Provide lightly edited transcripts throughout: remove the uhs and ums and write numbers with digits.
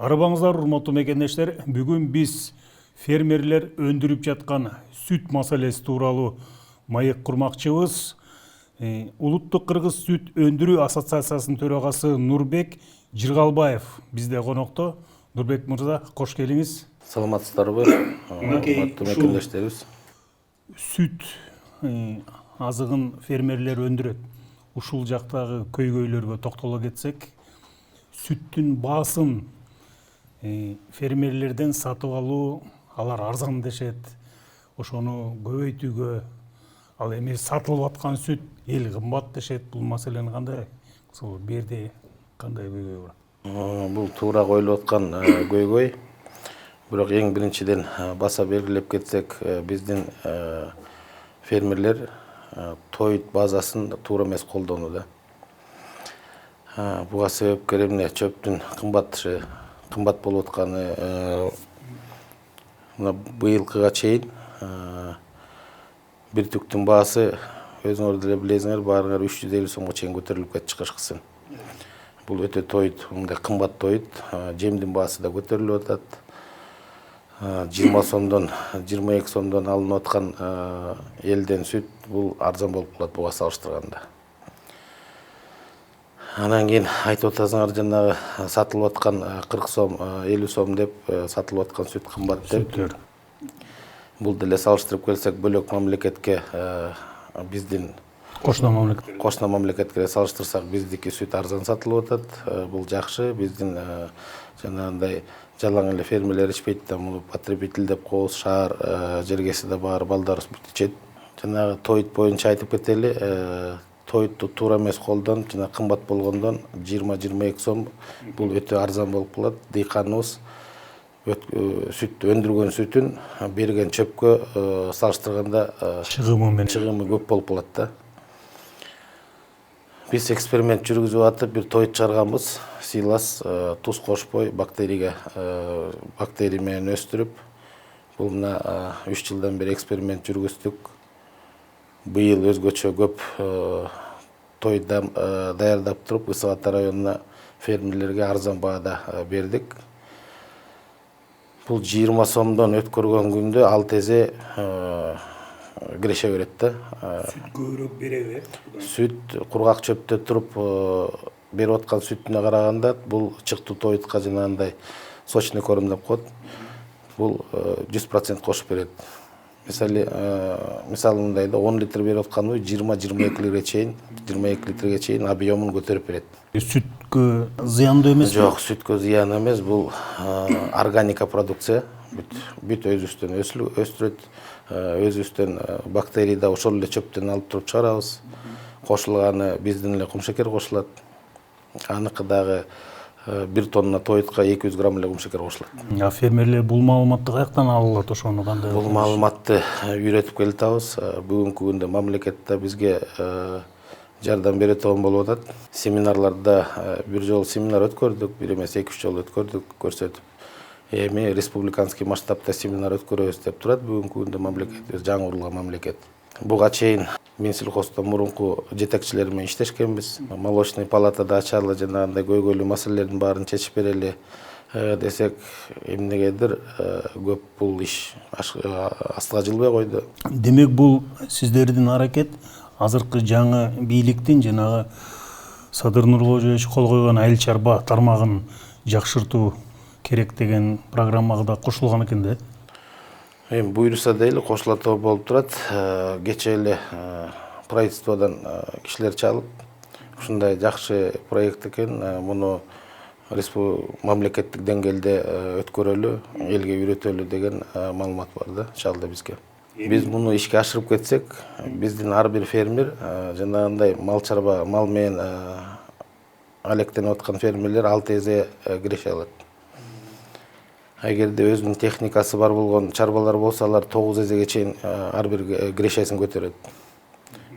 Арбаңыздар, урматтуу мекендештер, бүгүн биз фермерлер өндүрүп жаткан сүт маселеси тууралуу маек курмакчыбыз. Улуттук кыргыз сүт өндүрүү ассоциациясынын төрагасы Нурбек Жыргалбаев бизде конокто. Нурбек мырза, кош келиңиз. Саламатсыздарбы, урматтуу мекендештерибиз. Сүт азыгын фермерлер өндүрөт. Ушул жактагы көйгөйлөргө токтоло кетсек, сүттүн баасын фермерлерден сатып алуу, алар арзан дешет. Ошону көбөйтүүгө, ал эми сатылып аткан сүт эл кымбат дешет. Бул маселени кандай? Бул берде кандай көйгөй бар? Бул туура коюлуп аткан көйгөй. Бирок эң биринчиден баса белгилеп кетсек, биздин фермерлер тоют базасын туура эмес колдонууда. Буга себепкер эмне? Чөптүн кымбат болуп атканы. Мына быйылкыга чейин бир түктүн баасы өзүңөр деле билесиңер, баарыңар 350 сомго чейин көтөрүлүп кетти кышкысын. Бул өтө тоют, мындай кымбат тоют. Жемдин баасы да көтөрүлүп атат. 20 сомдон 22 сомдон алынып аткан элден сүт бул арзан болуп калат буга салыштырганда. Анан кийин айтып атасыңар, жанагы сатылып аткан 40 сом, 50 сом деп сатылып аткан сүт кымбат деп. Бул деле салыштырып келсек, бөлөк мамлекетке, биздин Кошуна мамлекетке салыштырсак, биздики сүт арзан сатылып атат. Бул жакшы. Биздин жанагындай жалаң эле фермерлер ичпейт да, муну потребитель деп коебуз. Шаар жергесиде баары балдарыбыз бүт ичет. Жанагы тоют боюнча айтып кетели. Тоютту туура эмес колдонуп, жана кымбат болгондон 20-22 сом бул өтө арзан болуп калат. Дыйканыбыз сүт өндүргөн сүтүн берген чөпкө салыштырганда чыгымы көп болуп калат да. Биз эксперимент жүргүзүп атып бир тоют чыгарганбыз. Сыйлас туз кошпой бактерия менен өстүрүп. Бул мына 3 жылдан бери эксперимент жүргүздүк. Быйыл өзгөчө көп тоют даярдап туруп, Ысык Ата районуна фермерлерге арзан баада бердик. Бул 20 сомдон өткөргөн күндө ал тезе киреше берет да. Сүт көбүрөөк береби? Сүт кургак чөптө туруп берип аткан сүтүнө караганда бул чыктуу тоютка жанагындай сочный корм деп коет. Бул 100% кошуп берет. Мисалы мындай да, 10 литр берип атканды 20-22 литрге чейин объемун көтөрүп берет. Сүткө зыяндуу эмес? Жок, сүткө зыян эмес. Бул органика продукция. Бүт өзүбүздөн өстүрөт. Өзүбүздөн бактерияда ошол эле чөптөн алып туруп чыгарабыз. Кошулганы биздин эле кумшекер кошулат. Аныкы дагы 1 тонна тоютка 200 грамм эле кумшекер кошулат. Фермерлер бул маалыматты каяктан алат, ошону кандай? Бул маалыматты үйрөтүп келатабыз. Бүгүнкү күндө мамлекетте бизге жардам бере турган болуп атат. Семинарларда бир жолу семинар өткөрдүк, бир эмес 2-3 жолу өткөрдүк, көрсөтүп. Эми республиканский масштабта семинар өткөрөбүз деп турат. Бүгүнкү күндө мамлекетибиз жаңы курулган мамлекет. Буга чейин Минсельхоздон мурунку жетекчилер менен иштешкенбиз. Молочный палатада ачалы жанагындай көйгөйлүү маселелердин баарын чечип берели десек, эмнегедир көп бул иш астыга жылбай койду. Демек, бул сиздердин аракет азыркы жаңы бийликтин жанагы Садыр Нурбожевич кол койгон айыл чарба тармагын жакшыртуу керек деген программага да кошулган экен да. Эми буйруса дейли кошулат болуп турат. Кече эле правительстводон кишилер чалып, ушундай жакшы проект экен, муну мамлекеттик деңгээлде өткөрөлү, элге үйрөтөлү деген маалымат бар да, чалды бизге. Биз муну ишке ашырып кетсек, биздин ар бир фермер, жанагындай мал чарба, мал менен алектенип аткан фермерлер ал тезе киреше алат. Эгерде өзүнүн техникасы бар болгон чарбалар болсо, алар 9 эзеге чейин ар бир кирешесин көтөрөт.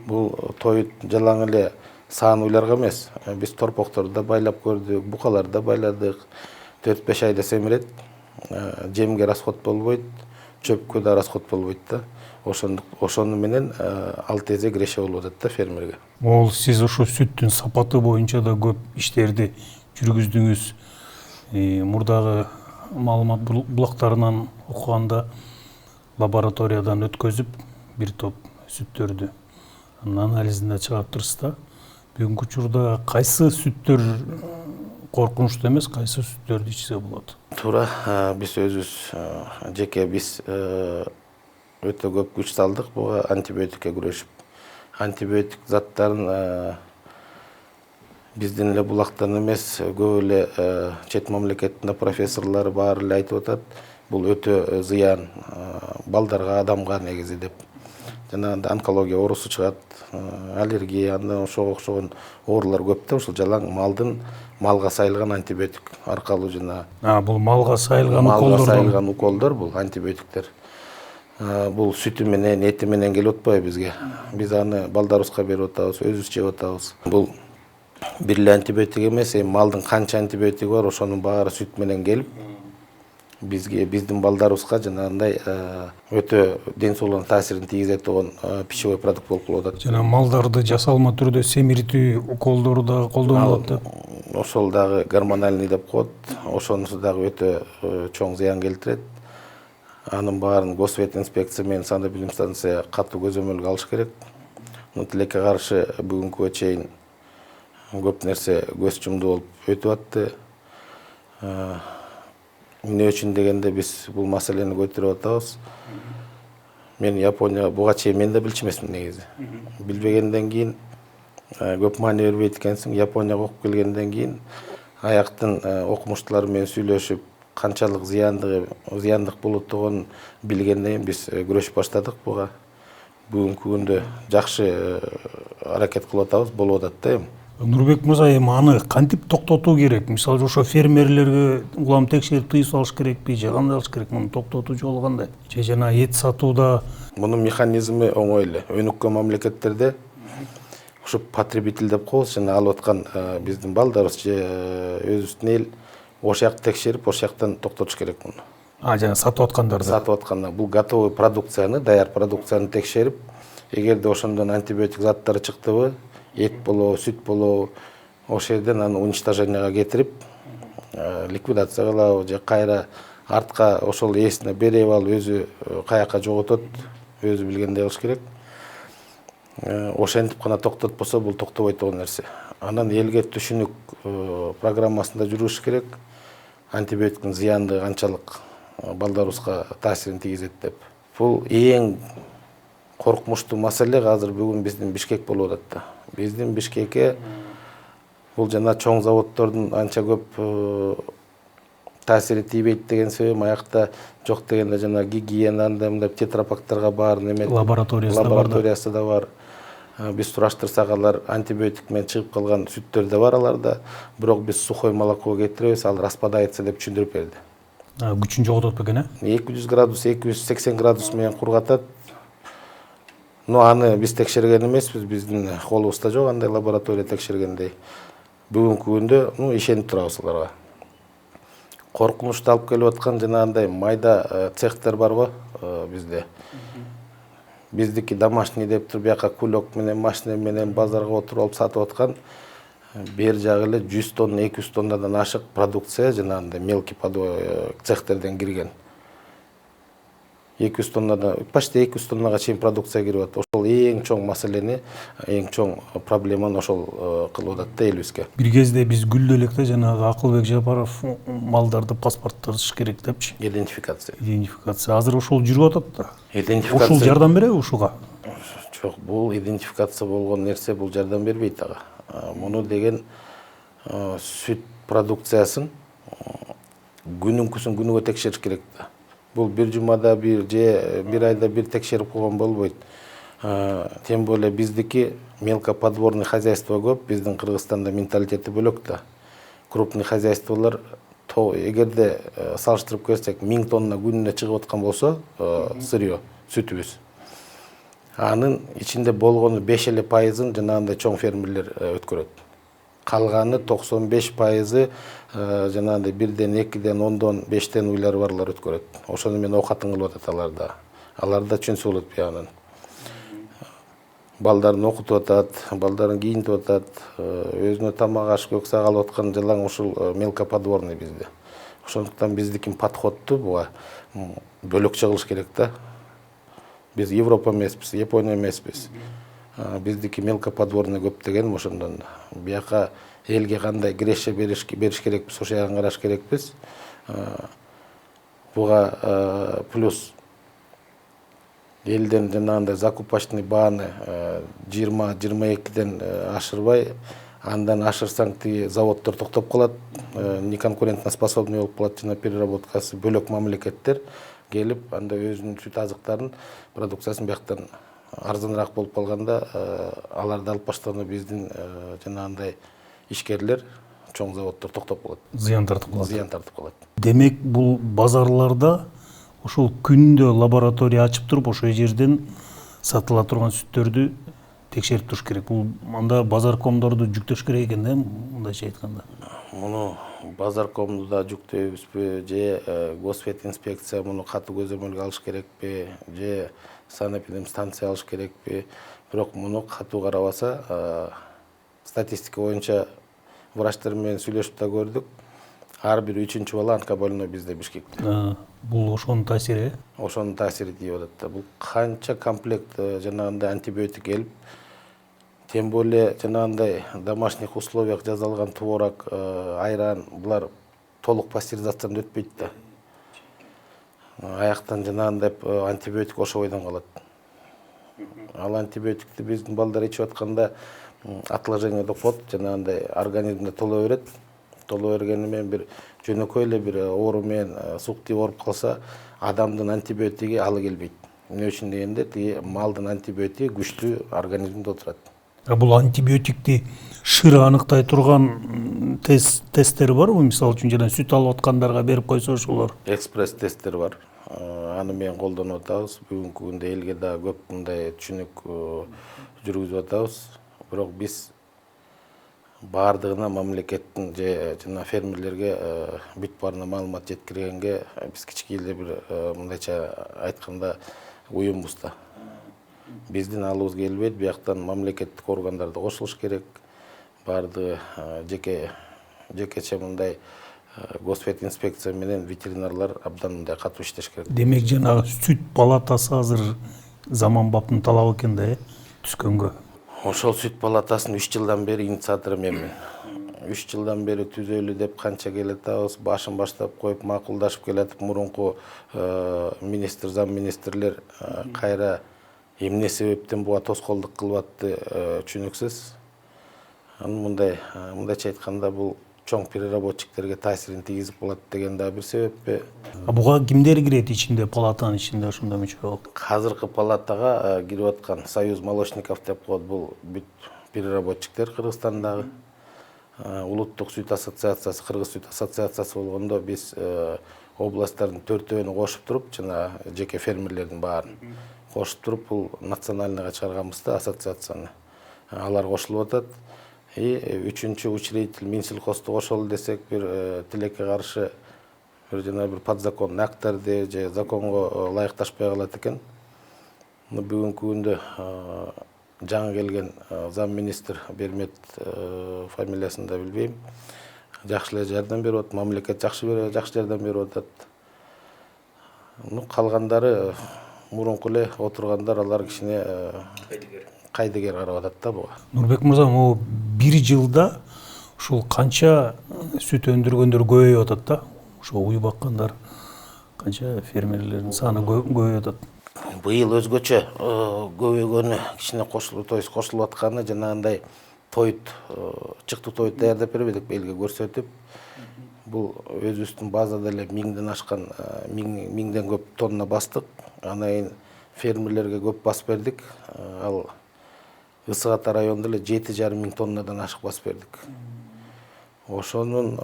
Бул тоют жалаң эле саан уйларга эмес. Биз торпокторду да байлап көрдүк, букаларды да байладык. 4-5 айда семирет. Жемге расход болбойт, чөпкө да расход болбойт да. Ошону менен ал тезе киреше болуп атат да фермерге. Сиз ошо сүттүн сапаты боюнча да көп иштерди жүргүздүңүз. Мурдагы маалымат булактарынан окуганда лабораториядан өткөзүп бир топ сүттөрдү анализинде чыгаптырсыз да. Бүгүнкү учурда кайсы сүттөр коркунучтуу эмес, кайсы сүттөрдү ичсе болот? Туура, биз өзүбүз жеке биз өтө көп күч салдык буга антибиотикке күрөшүп. Антибиотик заттарын биздин эле булактан эмес, көп эле чет мамлекеттин профессорлору баары эле айтып атат. Бул өтө зыян балдарга, адамга негизи деп. Жанагындай онкология оорусу чыгат, аллергия, андан ошого окшогон оорулар көп да, ушул жалаң малга сайылган антибиотик аркылуу жана. Бул малга сайылган уколдор. Малга сайылган уколдор бул антибиотиктер. Бул сүтү менен, эти менен келип атпайбы бизге. Биз аны балдарыбызга берип атабыз, өзүбүз жеп атабыз. Бул бир эле антибиотик эмес, малдын канча антибиотиги бар, ошонун баары сүт менен келип биздин балдарыбызга жанагындай өтө ден соолугуна таасирин тийгизет болгон пищевой продукт болуп калып атат. Жана малдарды жасалма түрдө семиртүү уколдору да колдонулат да. Ошол дагы гормональный деп коет. Ошонусу дагы өтө чоң зыян келтирет. Анын баарын Госветинспекция менен сандык билим станция катуу көзөмөлгө алыш керек. Тилекке каршы бүгүнкүгө чейин көп нерсе көз жумду болуп өтүп атты. Эмне үчүн дегенде биз бул маселени көтөрүп атабыз. Мен Япония буга чейин мен да билчү эмесмин негизи. Билбегенден кийин көп маани бербейт экенсиң. Японияга окуп келгенден кийин аяктын окумуштуулар менен сүйлөшүп, канчалык зыяндык болотугун билгенден кийин биз күрөшүп баштадык буга. Бүгүнкү күндө жакшы аракет кылып атабыз, болуп атат да эми. Нурбек мырза, эми аны кантип токтотуу керек? Мисалы ошо фермерлерге улам текшерип тыюу салыш керекпи, же кандай кылыш керек? Муну токтотуу жолу кандай? Же жана эт сатууда мунун механизми оңой эле. Өнүккөн мамлекеттерде ушу потребитель деп коебуз, жана алып аткан биздин балдарыбыз же өзүбүздүн эл ошол жакты текшерип, ошол жактан токтотуш керек муну. Жана сатып аткандарды. Сатып атканда бул готовый продукцияны, даяр продукцияны текшерип, эгерде ошондон антибиотик заттары чыктыбы, эт болобу, сүт болобу, ошол жерден аны уничтоженияга кетирип, ликвидация кылабы же кайра артка ошол ээсине берип алып өзү каяка жоготот, өзү билгендей кылыш керек. Ошентип гана токтотпосо бул токтобойт болгон нерсе. Анан элге түшүнүк программасында жүрүш керек. Антибиотиктин зыяндыгы канчалык балдарыбызга таасирин тийгизет деп. Бул эң коркунучтуу маселе азыр бүгүн биздин Бишкек болуп атат да. Биздин Бишкекке бул жана чоң заводдордун анча көп таасири тийбейт деген себебим аякта жок дегенде жана гигиена мындай тетрапактарга баарын эметип, лабораториясы да бар. Биз сураштырсак алар антибиотик менен чыгып калган сүттөр да бар аларда, бирок биз сухой молокого кетиребиз, ал распадается деп түшүндүрүп берди. Күчүн жоготот бекен, 200 градус, 280 градус менен кургатат. Но аны биз текшерген эмеспиз, биздин колубузда жок андай лаборатория текшергендей. Бүгүнкү күндө ишенип турабыз аларга. Коркунучту алып келип аткан жанагындай майда цехтер барбы бизде. Биздики домашний деп туруп бияка кулек менен, машина менен базарга отуруп алып сатып аткан бер жагы эле 100 тонна, 200 тоннадан ашык продукция жанагындай мелкий цехтерден кирген. 200 тоннадан, почти 200 тоннага чейин продукция кирип атат. Ошол эң чоң маселени, эң чоң проблеманы ошол кылып атат да элибизге. Бир кезде биз күлдө электе жанагы Акылбек Жапаров малдарды паспорттош керек депчи. Идентификация. Азыр ошол жүрүп атат да. Идентификация. Ушул жардам береби ушуга? Жок, бул идентификация болгон нерсе бул жардам бербейт ага. Муну деген сүт продукциясын күнүнкүсүн күнүгө текшериш керек да. Бул бир жумада бир же бир айда бир текшерип койгон болбойт. Тем более биздики мелкоподворный хозяйство көп, биздин Кыргызстанда менталитети бөлөк да. Крупный хозяйстволор эгерде салыштырып көрсөк 1000 тонна күнүнө чыгып аткан болсо сырье, сүтүбүз. Анын ичинде болгону 5% жанагындай чоң фермерлер өткөрөт. Калганы 95% жанагындай 1ден, 2ден, 10дон, 5ден уйлары барлар өткөрөт. Ошону менен оокатын кылып атат аларда. Аларда чүнсү болот биянын. Балдарын окутуп атат, балдарын кийинтип атат, өзүнө тамак аш көк саак алып аткан жалаң ушул мелкоподворный бизде. Ошондуктан биздики подходду буга бөлөк чыгылыш керек да. Биз Европа эмеспиз, Япония эмеспиз. Биздики мелкоподворный көп деген ошондон бияка элге кандай киреше бериш керекпиз, ошол жагын караш керекпиз. Буга плюс элден жанагындай закупочный бааны 20-22ден ашырбай, андан ашырсаң тиги заводдор токтоп калат, неконкурентно способный болуп калат, жана переработкасы бөлөк мамлекеттер келип, анда өзүнүн сүт азыктарын, продукциясын бияктан арзаныраак болуп калганда, аларды алып баштаганда биздин жанагындай ишкерлер, чоң заводдор токтоп калат. Зыян тартып калат. Зыян тартып калат. Демек бул базарларда ошол күндө лаборатория ачып туруп, ошол жерден сатыла турган сүттөрдү текшерип туруш керек. Бул анда базаркомдорду жүктөш керек экен да, мындайча айтканда. Муну базаркомду да жүктөйбүзбү, же Госветинспекция муну катуу көзөмөлгө алыш керекпи, же санэпидемстанция алыш керекпи. Бирок муну катуу карабаса, статистика боюнча врачтар менен сүйлөшүп да көрдүк. Ар бир 3-чү бала онкобольной бизде Бишкекте. Бул ошонун таасири? Ошонун таасири тийип атат да. Бул канча комплект жанагындай антибиотик келип, тем более жанагындай домашних условиях жасалган творог, айран, булар толук пастеризациядан өтпөйт да. Аяктан жанагындай антибиотик ошо бойдон калат. Ал антибиотикти биздин балдар ичип атканда отложение деп коет, жанагындай организмде толо берет. Толо бергени менен бир жөнөкөй эле бир оору менен суктий ооруп калса, адамдын антибиотиги алы келбейт. Эмне үчүн дегенде, тиги малдын антибиотиги күчтүү организмде отурат. Бул антибиотикти шыры аныктай турган тесттери барбы? Мисалы үчүн жана сүт алып аткандарга берип койсо ошолор. Экспресс тесттер бар. Аны менен колдонуп атабыз. Бүгүнкү күндө элге да көп мындай түшүнүк жүргүзүп атабыз. Бирок биз баардыгына мамлекеттин же жана фермерлерге бүт баарына маалымат жеткиргенге биз кичине эле бир мындайча айтканда уюмбуз да. Биздин алыбыз келбейт, бияктан мамлекеттик органдар да кошулуш керек. Баардыгы жекече мындай Госветинспекция менен ветеринарлар абдан мындай катуу иштеш керек. Демек жанагы сүт палатасы азыр заманбаптын талабы экен да, түзгөнгө. Ошол сүт палатасын 3 жылдан бери инициатору менмин. 3 жылдан бери түзөлү деп канча келатабыз, башын баштап коюп макулдашып келатып, мурунку министр, зам министрлер кайра эмне себептен буга тоскоолдук кылып атты түшүнүксүз. Мындайча айтканда бул чоң переработчиктерге таасирин тийгизип калат деген да бир себеппи. Буга кимдер кирет ичинде, палатанын ичинде ошондой мүчө болуп? Азыркы палатага кирип аткан Союз молочников деп коет, бул бүт переработчиктер Кыргызстандагы. Улуттук сүт ассоциациясы, Кыргыз сүт ассоциациясы болгондо биз областтардын 4-өөнү кошуп туруп, жана жеке фермерлердин баарын кошуп туруп, бул национальныйга чыгарганбыз да ассоциацияны. Алар кошулуп атат. И 3-чү учредитель Минсельхозду кошолу десек, бир тилекке каршы бир подзаконный акттарды же законго ылайыкташпай калат экен. Бүгүнкү күндө жаңы келген зам министр Бермет фамилиясын да билбейм. Жакшы эле жардам берип атат, мамлекет жакшы жардам берип атат. Калгандары мурунку эле отургандар, алар кичине кайдыгер карап атат да буга. Нурбек мырза, могу бир жылда ушул канча сүт өндүргөндөр көбөйүп атат да? Ошо уй баккандар канча фермерлердин саны көбөйүп атат? Быйыл өзгөчө көбөйгөнү, кичине кошулуп атканы жанагындай чыктуу тоют даярдап бербедик элге көрсөтүп. Бул өзүбүздүн базада эле 1000ден ашкан, 1000ден көп тонна бастык. Анан кийин фермерлерге көп басып бердик. Ал Ысык Ата районунда эле 7500 тоннадан ашык басып бердик. Ошонун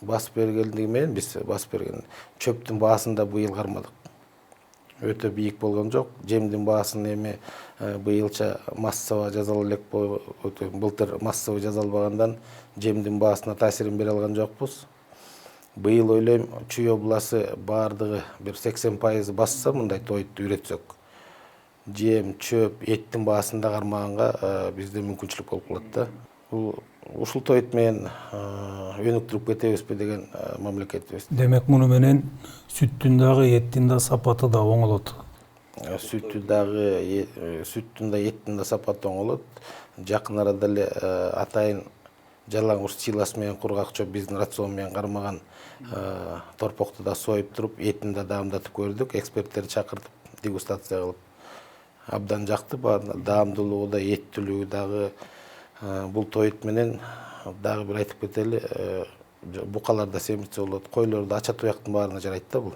басып бергендиги менен биз басып берген чөптүн баасын да быйыл кармадык. Өтө бийик болгон жок. Жемдин баасын эми быйылча массово жазалы элек, былтыр массово жазалбагандан жемдин баасына таасирин бере алган жокпуз. Быйыл ойлойм, Чүй обласы баардыгы бир 80% басса, мындай тойту үйрөтсөк, жем, чөп, эттин баасын да кармаганга бизде мүмкүнчүлүк болуп калат да. Бул ушул тойт менен өнүктүрүп кетебизби деген мамлекетибиз. Демек муну менен сүттүн дагы эттин да сапаты да оңолот. Сүттү дагы сүттүн да эттин да сапаты оңолот. Жакын арада эле атайын жалаң уш сыйлас менен кургак чөп биздин рацион менен кармаган торпокту да союп туруп этин да даамдатып көрдүк. Эксперттерди чакыртып дегустация кылып абдан жакты. Даамдуулугу да эттүүлүгү дагы бул тоют менен дагы бир айтып кетели, букалар да семирсе болот, койлор да ача туяктын баарына жарайт да бул.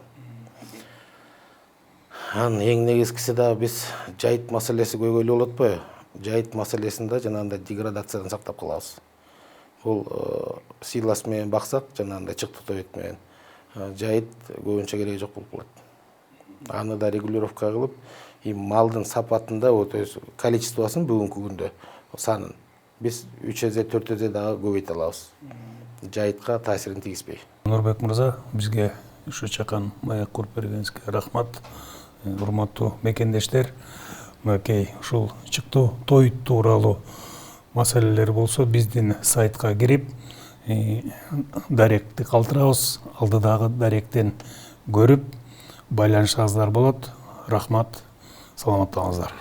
Анын эң негизгиси да биз жайыт маселеси көйгөйлүү болуп атпайбы? Жайыт маселесин да жанагындай деградациядан сактап калабыз. Бул сыйлас менен баксак, жанагындай чыкты тоют менен жайыт көбүнчө кереги жок болуп калат. Аны да регулировка кылып, малдын сапатында количествосын бүгүнкү күндө санын биз 3 эзе 4 эзе дагы көбөйтө алабыз. Жайытка таасирин тийгизбей. Нурбек мырза, бизге ушу чакан маек куруп бергениңизге рахмат. Урматтуу мекендештер, мынакей ушул чыктуу тоют тууралуу маселелер болсо биздин сайтка кирип даректи калтырабыз. Алдыдагы даректен көрүп байланышыңыздар болот. Рахмат, саламаттаңыздар.